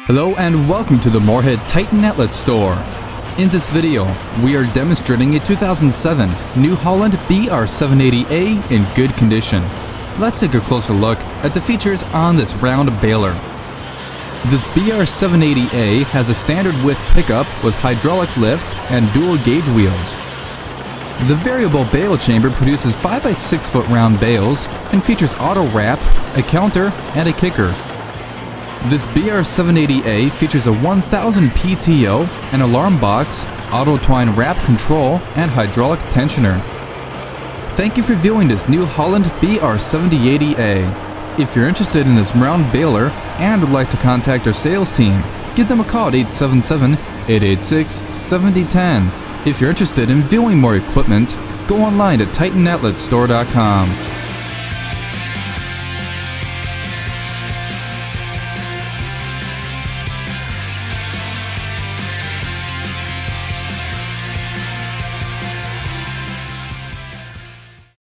Hello and welcome to the Moorhead-Outlet store. In this video, we are demonstrating a 2007 New Holland BR780A in good condition. Let's take a closer look at the features on this round baler. This BR780A has a standard width pickup with hydraulic lift and dual gauge wheels. The variable bale chamber produces 5x6 foot round bales and features AutoWrap, a counter, and a kicker. This BR780A features a 1000 pto, an alarm box, auto twine wrap control, and hydraulic tensioner. Thank you for viewing this New Holland BR780A. If you're interested in this round baler and would like to contact our sales team, give them a call at 877-886-7010. If you're interested in viewing more equipment, go online at TitanOutletStore.com.